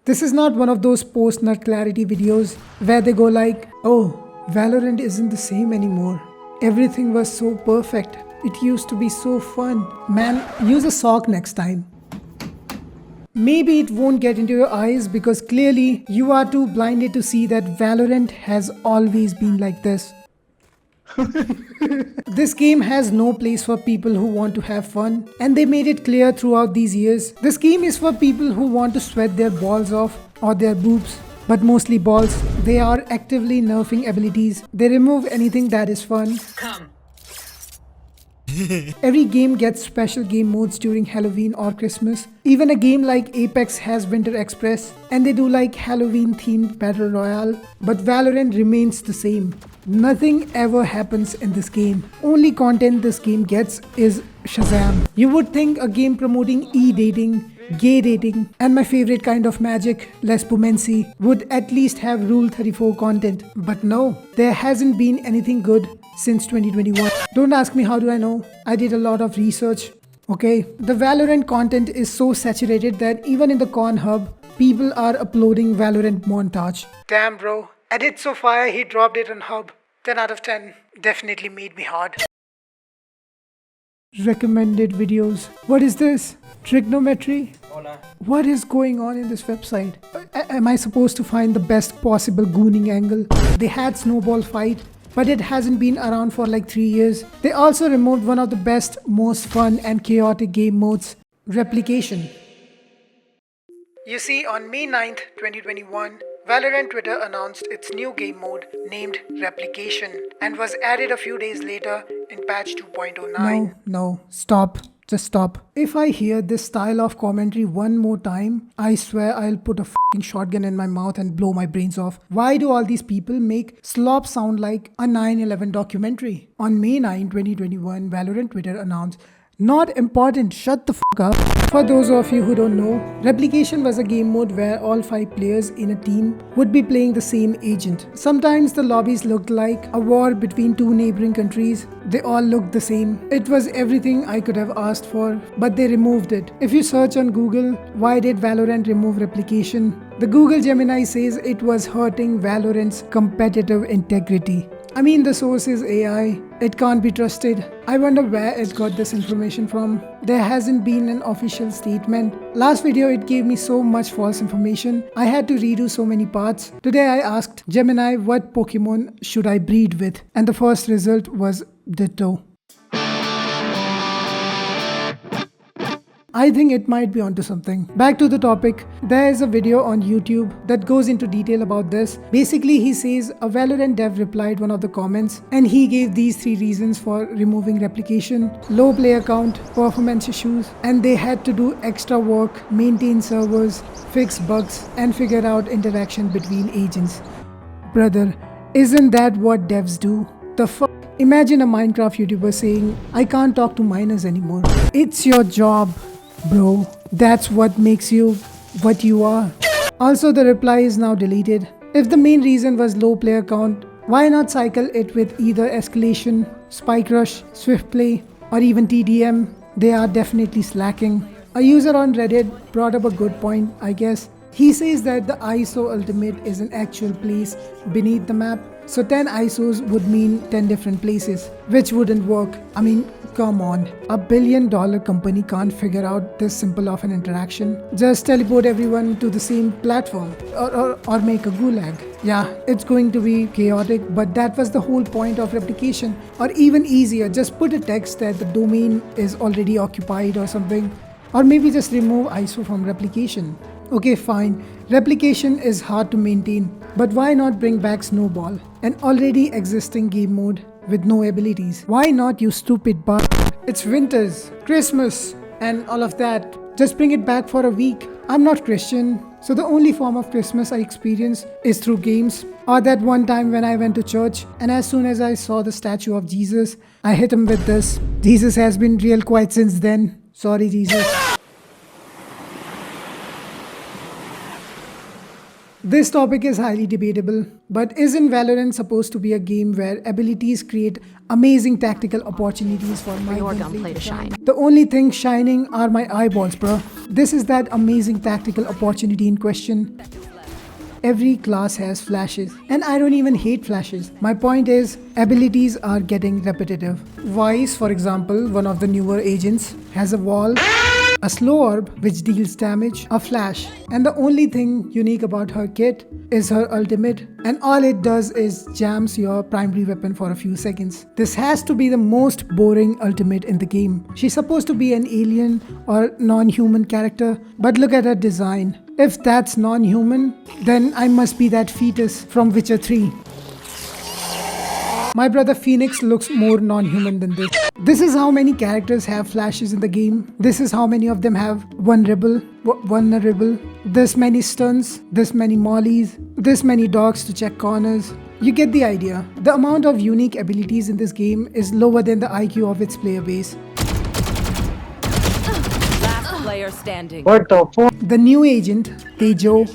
This is not one of those post-nut clarity videos where they go like, oh, Valorant isn't the same anymore. Everything was so perfect. It used to be so fun. Man, use a sock next time. Maybe it won't get into your eyes because clearly you are too blinded to see that Valorant has always been like this. This game has no place for people who want to have fun, and they made it clear throughout these years. This game is for people who want to sweat their balls off or their boobs, but mostly balls. They are actively nerfing abilities. They remove anything that is fun. Every game gets special game modes during Halloween or Christmas. Even a game like Apex has Winter Express, and they do like Halloween themed battle royale, but Valorant remains the same. Nothing ever happens in this game. Only content this game gets is Shazam. You would think a game promoting e-dating, gay dating, and my favorite kind of magic, lesbomancy, would at least have Rule 34 content. But no, there hasn't been anything good since 2021. Don't ask me how do I know. I did a lot of research. Okay, the Valorant content is so saturated that even in the Con Hub, people are uploading Valorant montage. Damn bro, edit so fire he dropped it on Hub. 10 out of 10. Definitely made me hard. Recommended videos. What is this? Trigonometry? Hola. What is going on in this website? Am I supposed to find the best possible gooning angle? They had Snowball Fight, but it hasn't been around for like 3 years. They also removed one of the best, most fun and chaotic game modes, Replication. You see, on May 9th, 2021, Valorant Twitter announced its new game mode named Replication and was added a few days later in patch 2.09. No, stop. Just stop. If I hear this style of commentary one more time, I swear I'll put a f***ing shotgun in my mouth and blow my brains off. Why do all these people make slop sound like a 9/11 documentary? On May 9, 2021, Valorant Twitter announced, not important, shut the fuck up. For those of you who don't know, Replication was a game mode where all 5 players in a team would be playing the same agent. Sometimes the lobbies looked like a war between 2 neighboring countries. They all looked the same. It was everything I could have asked for, but they removed it. If you search on Google, why did Valorant remove Replication? The Google Gemini says it was hurting Valorant's competitive integrity. I mean, the source is AI. It can't be trusted. I wonder where it got this information from. There hasn't been an official statement. Last video it gave me so much false information. I had to redo so many parts. Today I asked Gemini what Pokemon should I breed with, and the first result was Ditto. I think it might be onto something. Back to the topic. There is a video on YouTube that goes into detail about this. Basically, he says a Valorant dev replied one of the comments and he gave these 3 reasons for removing Replication: low player count, performance issues, and they had to do extra work, maintain servers, fix bugs, and figure out interaction between agents. Brother, isn't that what devs do? The fuck? Imagine a Minecraft YouTuber saying, I can't talk to miners anymore. It's your job. Bro, that's what makes you what you are. Also, the reply is now deleted. If the main reason was low player count, why not cycle it with either Escalation, Spike Rush, Swift Play, or even TDM? They are definitely slacking. A user on Reddit brought up a good point, I guess. He says that the ISO ultimate is an actual place beneath the map. So 10 ISOs would mean 10 different places, which wouldn't work. I mean, come on. $1 billion company can't figure out this simple of an interaction. Just teleport everyone to the same platform or make a gulag. Yeah, it's going to be chaotic, but that was the whole point of Replication. Or even easier, just put a text that the domain is already occupied or something. Or maybe just remove ISO from Replication. Okay, fine. Replication is hard to maintain, but why not bring back Snowball, an already existing game mode with no abilities? Why not, you stupid bastard? It's winters, Christmas, and all of that. Just bring it back for a week. I'm not Christian, so the only form of Christmas I experience is through games. Or that one time when I went to church, and as soon as I saw the statue of Jesus, I hit him with this. Jesus has been real quiet since then. Sorry, Jesus. This topic is highly debatable, but isn't Valorant supposed to be a game where abilities create amazing tactical opportunities for my gameplay to shine? The only thing shining are my eyeballs, bro. This is that amazing tactical opportunity in question. Every class has flashes, and I don't even hate flashes. My point is, abilities are getting repetitive. Vice, for example, one of the newer agents, has a wall, a slow orb which deals damage, a flash, and the only thing unique about her kit is her ultimate, and all it does is jams your primary weapon for a few seconds. This has to be the most boring ultimate in the game. She's supposed to be an alien or non-human character, but look at her design. If that's non-human, then I must be that fetus from Witcher 3. My brother Phoenix looks more non-human than this. This is how many characters have flashes in the game. This is how many of them have vulnerable, this many stuns, this many mollies, this many dogs to check corners. You get the idea. The amount of unique abilities in this game is lower than the IQ of its player base. Last player standing. What the fuck? The new agent, Tejo,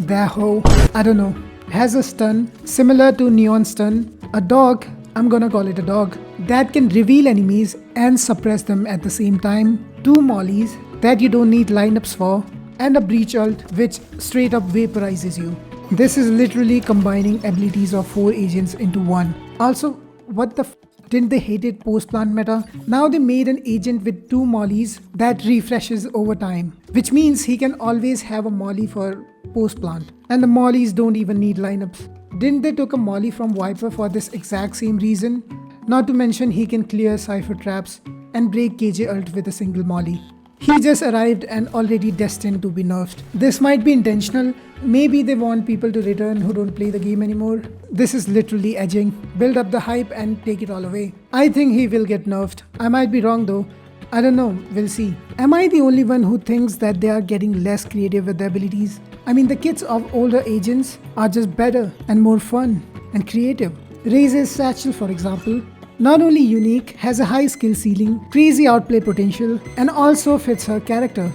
Daho, I don't know, has a stun similar to Neon Stun, a dog, I'm gonna call it a dog, that can reveal enemies and suppress them at the same time, 2 mollies that you don't need lineups for, and a breach ult which straight up vaporizes you. This is literally combining abilities of 4 agents into one. Also, what the didn't they hate it post-plant meta? Now they made an agent with 2 mollies that refreshes over time, which means he can always have a molly for post-plant. And the mollies don't even need lineups. Didn't they took a molly from Viper for this exact same reason? Not to mention he can clear Cypher traps and break KJ ult with a single molly. He just arrived and already destined to be nerfed. This might be intentional. Maybe they want people to return who don't play the game anymore. This is literally edging. Build up the hype and take it all away. I think he will get nerfed. I might be wrong though. I don't know, we'll see. Am I the only one who thinks that they are getting less creative with their abilities? I mean, the kits of older agents are just better and more fun and creative. Raze's satchel, for example, not only unique, has a high skill ceiling, crazy outplay potential, and also fits her character.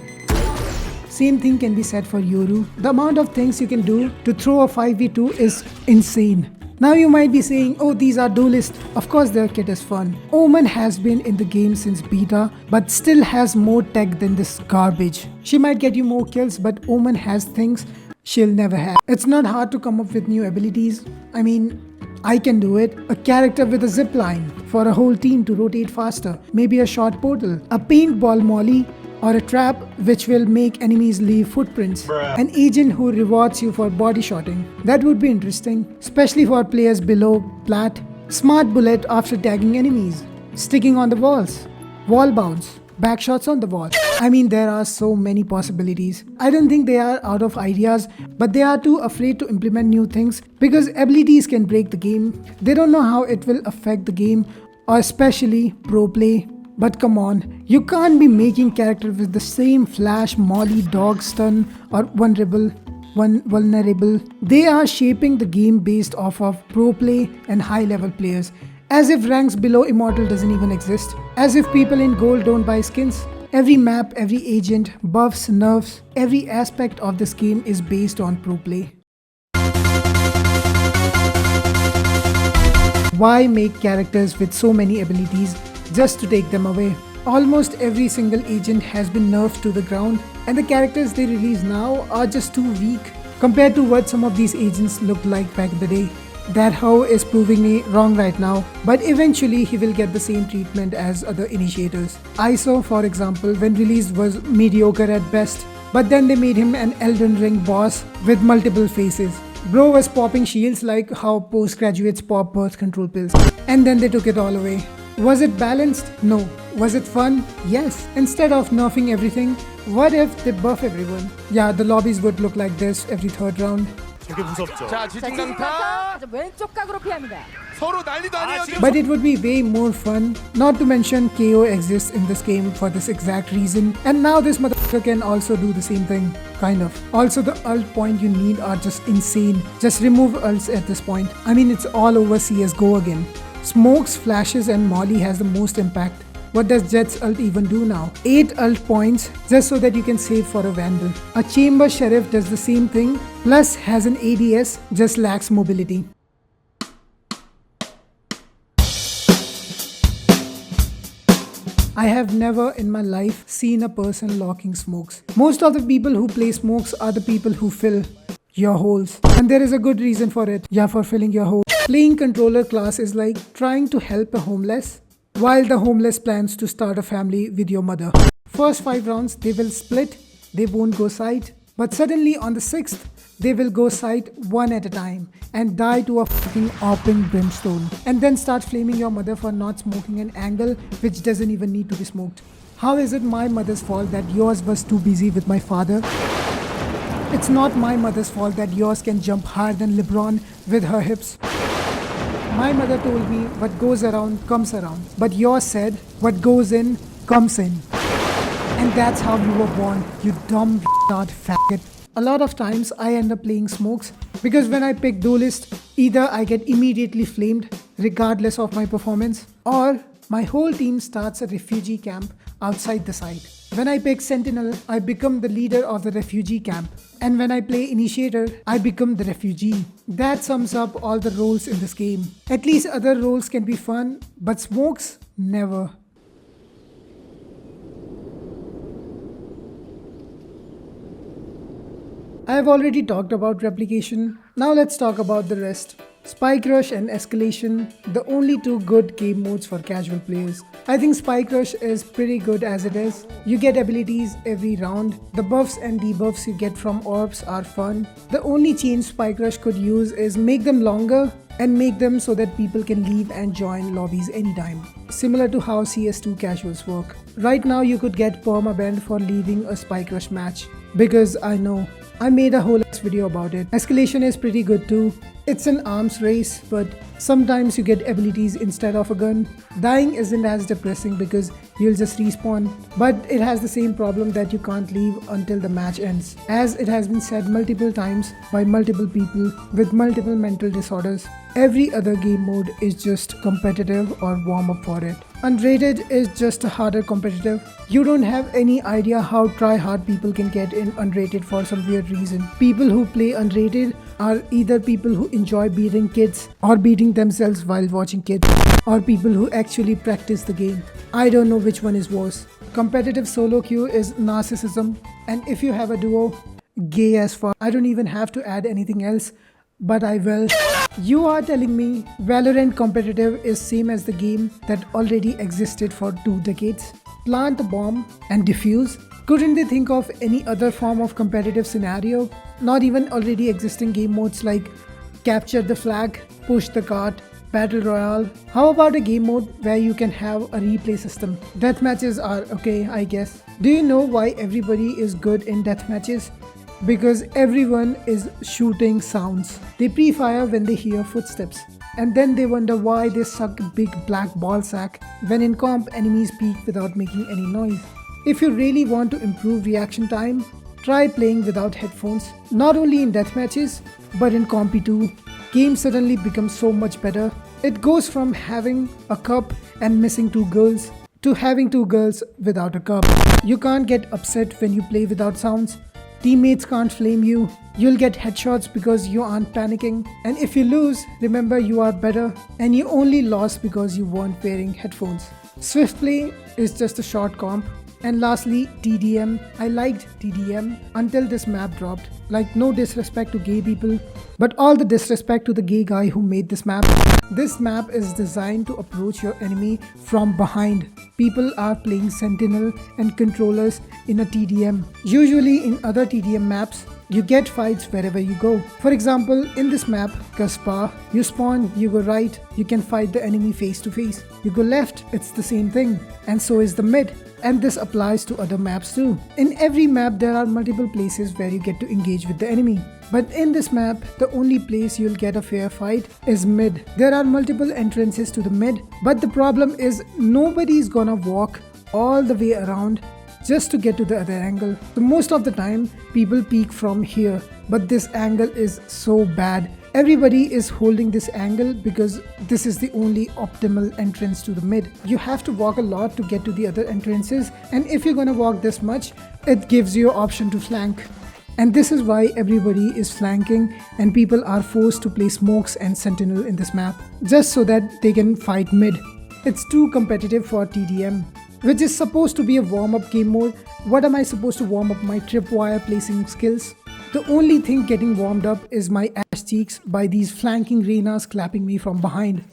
Same thing can be said for Yoru. The amount of things you can do to throw a 5v2 is insane. Now you might be saying, oh, these are duelists. Of course their kit is fun. Omen has been in the game since beta, but still has more tech than this garbage. She might get you more kills, but Omen has things she'll never have. It's not hard to come up with new abilities. I mean, I can do it. A character with a zip line for a whole team to rotate faster. Maybe a short portal, a paintball molly, or a trap which will make enemies leave footprints. An agent who rewards you for body shotting. That would be interesting, especially for players below plat. Smart bullet after tagging enemies. Sticking on the walls. Wall bounce. Backshots on the wall. I mean, there are so many possibilities. I don't think they are out of ideas, but they are too afraid to implement new things because abilities can break the game. They don't know how it will affect the game, or especially pro play. But come on, you can't be making characters with the same flash, molly, dog, stun, or vulnerable. They are shaping the game based off of pro play and high level players. As if ranks below Immortal doesn't even exist. As if people in gold don't buy skins. Every map, every agent, buffs, nerfs, every aspect of this game is based on pro play. Why make characters with so many abilities just to take them away? Almost every single agent has been nerfed to the ground, and the characters they release now are just too weak compared to what some of these agents looked like back in the day. That Ho is proving me wrong right now, but eventually he will get the same treatment as other initiators. ISO, for example, when released was mediocre at best, but then they made him an Elden Ring boss with multiple faces. Bro was popping shields like how postgraduates pop birth control pills, and then they took it all away. Was it balanced? No. Was it fun? Yes. Instead of nerfing everything, what if they buff everyone? Yeah, the lobbies would look like this every third round. 되게 무섭죠. 자, 지진강타. 왼쪽 각으로 피합니다. 서로 난리도 아니에요. But it would be way more fun. Not to mention KO exists in this game for this exact reason. And now this motherfucker can also do the same thing. Kind of. Also, the ult point you need are just insane. Just remove ults at this point. I mean, it's all over CSGO again. Smokes, flashes and molly has the most impact. What does Jet's ult even do now? 8 ult points just so that you can save for a Vandal. A Chamber Sheriff does the same thing, plus has an ADS, just lacks mobility. I have never in my life seen a person locking smokes. Most of the people who play smokes are the people who fill your holes. And there is a good reason for it. Yeah, for filling your hole. Playing controller class is like trying to help a homeless while the homeless plans to start a family with your mother. First 5 rounds they will split, they won't go side. But suddenly on the 6th, they will go side one at a time and die to a fucking open brimstone. And then start flaming your mother for not smoking an angle which doesn't even need to be smoked. How is it my mother's fault that yours was too busy with my father? It's not my mother's fault that yours can jump higher than LeBron with her hips. My mother told me what goes around comes around. But yours said what goes in comes in. And that's how you were born, you dumb retard faggot. A lot of times I end up playing smokes because when I pick duelist, either I get immediately flamed regardless of my performance, or my whole team starts a refugee camp outside the site. When I pick sentinel, I become the leader of the refugee camp. And when I play initiator, I become the refugee. That sums up all the roles in this game. At least other roles can be fun, but smokes, never. I have already talked about replication. Now let's talk about the rest. Spike Rush and Escalation, the only 2 good game modes for casual players. I think Spike Rush is pretty good as it is. You get abilities every round. The buffs and debuffs you get from orbs are fun. The only change Spike Rush could use is make them longer and make them so that people can leave and join lobbies anytime. Similar to how CS2 casuals work. Right now you could get permabanned for leaving a Spike Rush match. Because I know. I made a whole video about it. Escalation is pretty good too. It's an arms race, but sometimes you get abilities instead of a gun. Dying isn't as depressing because you'll just respawn, but it has the same problem that you can't leave until the match ends. As it has been said multiple times by multiple people with multiple mental disorders, every other game mode is just competitive or warm up for it. Unrated is just a harder competitive. You don't have any idea how try-hard people can get in unrated for some weird reason. People who play unrated are either people who enjoy beating kids or beating themselves while watching kids, or people who actually practice the game. I don't know which one is worse. Competitive solo queue is narcissism, and if you have a duo, gay as fuck. I don't even have to add anything else, but I will. You are telling me Valorant competitive is same as the game that already existed for 2 decades? Plant a bomb and defuse? Couldn't they think of any other form of competitive scenario? Not even already existing game modes like capture the flag, push the cart, battle royale. How about a game mode where you can have a replay system? Deathmatches are okay, I guess. Do you know why everybody is good in deathmatches? Because everyone is shooting sounds. They pre-fire when they hear footsteps. And then they wonder why they suck big black ball sack when in comp enemies peek without making any noise. If you really want to improve reaction time, try playing without headphones. Not only in deathmatches, but in compy too. Games suddenly become so much better. It goes from having a cup and missing 2 girls to having 2 girls without a cup. You can't get upset when you play without sounds. Teammates can't flame you. You'll get headshots because you aren't panicking. And if you lose, remember you are better and you only lost because you weren't wearing headphones. Swift play is just a short comp. And lastly, TDM. I liked TDM until this map dropped. Like, no disrespect to gay people, but all the disrespect to the gay guy who made this map. This map is designed to approach your enemy from behind. People are playing Sentinel and controllers in a TDM. Usually in other TDM maps, you get fights wherever you go. For example, in this map, Kaspa, you spawn, you go right, you can fight the enemy face to face. You go left, it's the same thing. And so is the mid. And this applies to other maps too. In every map, there are multiple places where you get to engage with the enemy. But in this map, the only place you'll get a fair fight is mid. There are multiple entrances to the mid, but the problem is nobody's gonna walk all the way around just to get to the other angle. So most of the time people peek from here, but this angle is so bad. Everybody is holding this angle because this is the only optimal entrance to the mid. You have to walk a lot to get to the other entrances, and if you're gonna walk this much, it gives you an option to flank. And this is why everybody is flanking and people are forced to play smokes and sentinel in this map just so that they can fight mid. It's too competitive for TDM, which is supposed to be a warm-up game mode. What am I supposed to warm up my tripwire placing skills? The only thing getting warmed up is my ass cheeks by these flanking Reynas clapping me from behind.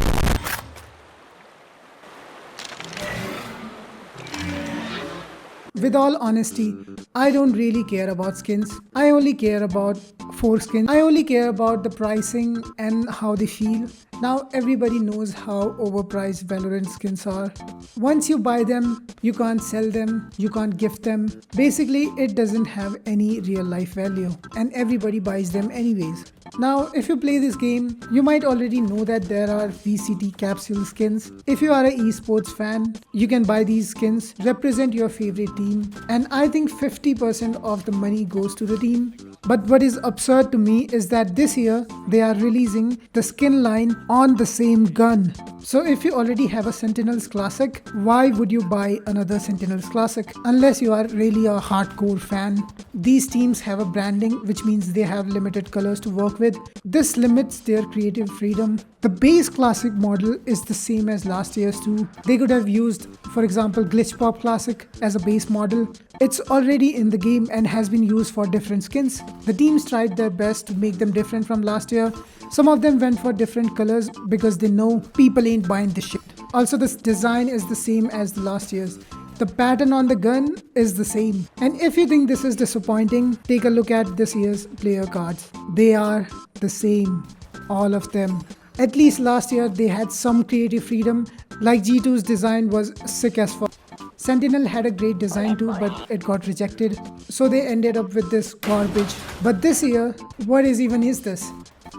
With all honesty, I don't really care about skins. I only care about 4 skins. I only care about the pricing and how they feel. Now everybody knows how overpriced Valorant skins are. Once you buy them, you can't sell them, you can't gift them. Basically, it doesn't have any real life value and everybody buys them anyways. Now, if you play this game, you might already know that there are VCT capsule skins. If you are an esports fan, you can buy these skins, represent your favorite team, and I think 50% of the money goes to the team. But what is absurd to me is that this year, they are releasing the skin line on the same gun. So if you already have a Sentinels Classic, why would you buy another Sentinels Classic? Unless you are really a hardcore fan. These teams have a branding, which means they have limited colors to work with. This limits their creative freedom. The base Classic model is the same as last year's too. They could have used, for example, Glitch Pop Classic as a base model. It's already in the game and has been used for different skins. The teams tried their best to make them different from last year. Some of them went for different colors because they know people ain't buying this shit. Also, this design is the same as the last year's. The pattern on the gun is the same. And if you think this is disappointing, take a look at this year's player cards. They are the same, all of them. At least last year they had some creative freedom, like G2's design was sick as fuck. Sentinel had a great design too, but it got rejected, so they ended up with this garbage. But this year, what even is this?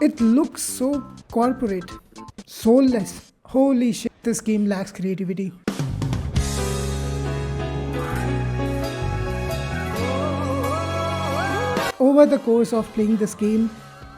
It looks so corporate, soulless. Holy shit, this game lacks creativity. Over the course of playing this game,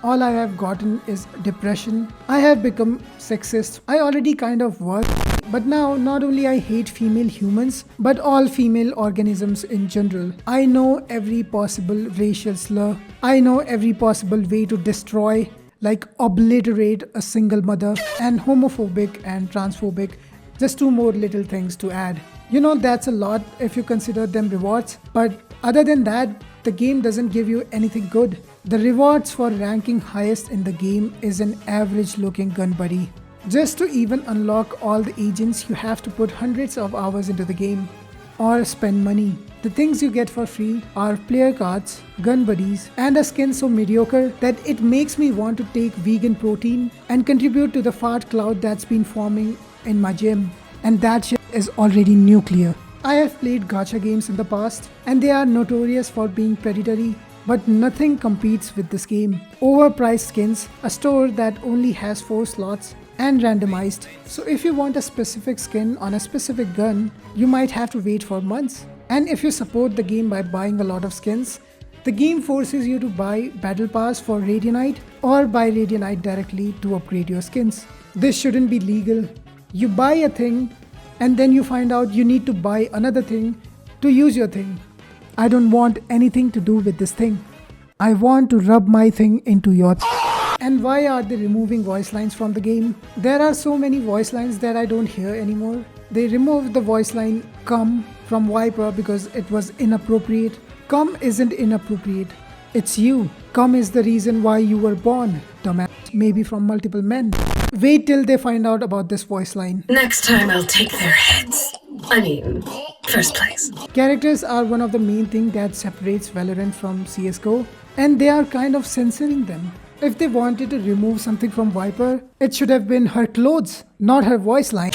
all I have gotten is depression. I have become sexist. I already kind of was. But now, not only I hate female humans, but all female organisms in general. I know every possible racial slur. I know every possible way to destroy, like obliterate a single mother, and homophobic and transphobic. Just 2 more little things to add. You know, that's a lot if you consider them rewards, but other than that, the game doesn't give you anything good. The rewards for ranking highest in the game is an average looking gun buddy. Just to even unlock all the agents, you have to put hundreds of hours into the game or spend money. The things you get for free are player cards, gun buddies, and a skin so mediocre that it makes me want to take vegan protein and contribute to the fart cloud that's been forming in my gym. And that shit is already nuclear. I have played gacha games in the past and they are notorious for being predatory, but nothing competes with this game. Overpriced skins, a store that only has 4 slots, and randomized. So if you want a specific skin on a specific gun, you might have to wait for months. And if you support the game by buying a lot of skins, the game forces you to buy Battle Pass for Radianite or buy Radianite directly to upgrade your skins. This shouldn't be legal. You buy a thing and then you find out you need to buy another thing to use your thing. I don't want anything to do with this thing. I want to rub my thing into your And why are they removing voice lines from the game? There are so many voice lines that I don't hear anymore. They removed the voice line "come" from Viper because it was inappropriate. Come isn't inappropriate. It's you. Come is the reason why you were born, dumbass. Maybe from multiple men. Wait till they find out about this voice line. Next time I'll take their heads. I mean, first place. Characters are one of the main things that separates Valorant from CSGO, and they are kind of censoring them. If they wanted to remove something from Viper, it should have been her clothes, not her voice line.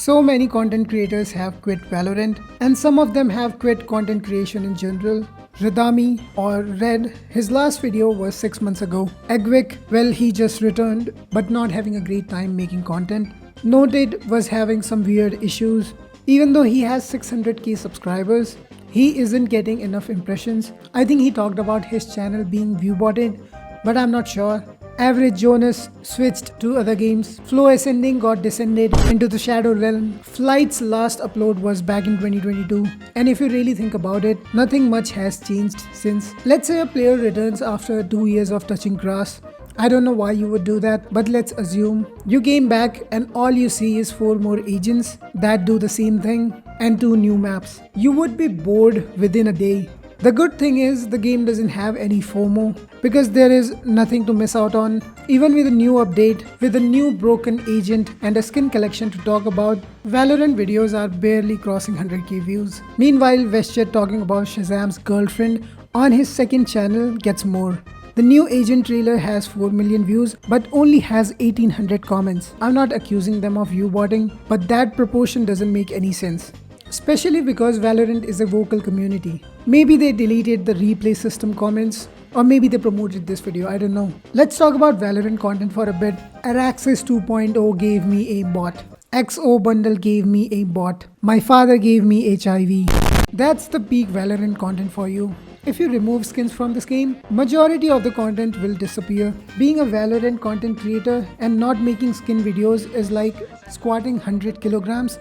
So many content creators have quit Valorant, and some of them have quit content creation in general. Radami or Red, his last video was 6 months ago. Egwick, well, he just returned, but not having a great time making content. Noted was having some weird issues. Even though he has 600k subscribers, he isn't getting enough impressions. I think he talked about his channel being viewbotted, but I'm not sure. Average Jonas switched to other games. Flow Ascending got descended into the Shadow Realm. Flight's last upload was back in 2022. And if you really think about it, nothing much has changed since. Let's say a player returns after 2 years of touching grass. I don't know why you would do that, but let's assume you came back and all you see is 4 more agents that do the same thing and 2 new maps. You would be bored within a day. The good thing is the game doesn't have any FOMO because there is nothing to miss out on. Even with a new update, with a new broken agent and a skin collection to talk about, Valorant videos are barely crossing 100k views. Meanwhile, Westjet talking about Shazam's girlfriend on his second channel gets more. The new agent trailer has 4 million views but only has 1800 comments. I'm not accusing them of viewbotting, but that proportion doesn't make any sense. Especially because Valorant is a vocal community. Maybe they deleted the replay system comments, or maybe they promoted this video, I don't know. Let's talk about Valorant content for a bit. Araxis 2.0 gave me a bot. XO bundle gave me a bot. My father gave me HIV. That's the peak Valorant content for you. If you remove skins from this game, majority of the content will disappear. Being a Valorant content creator and not making skin videos is like squatting 100 kilograms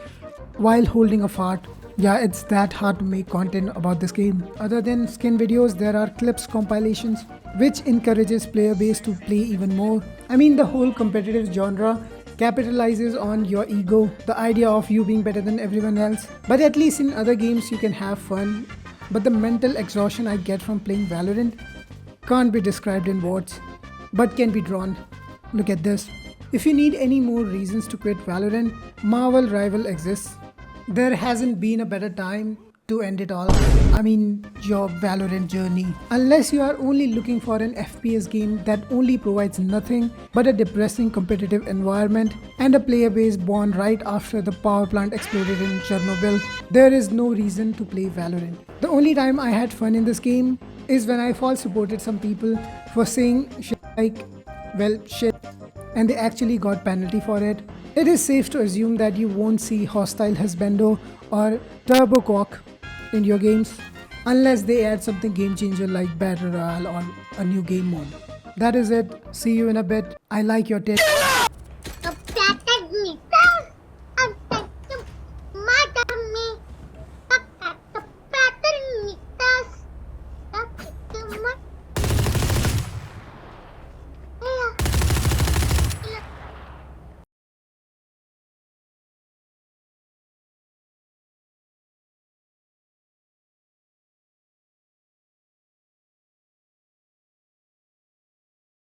while holding a fart. Yeah, it's that hard to make content about this game. Other than skin videos, there are clips compilations, which encourages player base to play even more. I mean, the whole competitive genre capitalizes on your ego, the idea of you being better than everyone else. But at least in other games you can have fun. But the mental exhaustion I get from playing Valorant can't be described in words, but can be drawn. Look at this. If you need any more reasons to quit Valorant, Marvel Rival exists. There hasn't been a better time to end it all. I mean, your Valorant journey. Unless you are only looking for an FPS game that only provides nothing but a depressing competitive environment and a player base born right after the power plant exploded in Chernobyl, there is no reason to play Valorant. The only time I had fun in this game is when I false supported some people for saying shit like, well, shit, and they actually got penalty for it. It is safe to assume that you won't see hostile husbando or turbo cock in your games unless they add something game changer like battle royale or a new game mode. That is it. See you in a bit. I like your tits. Mata me.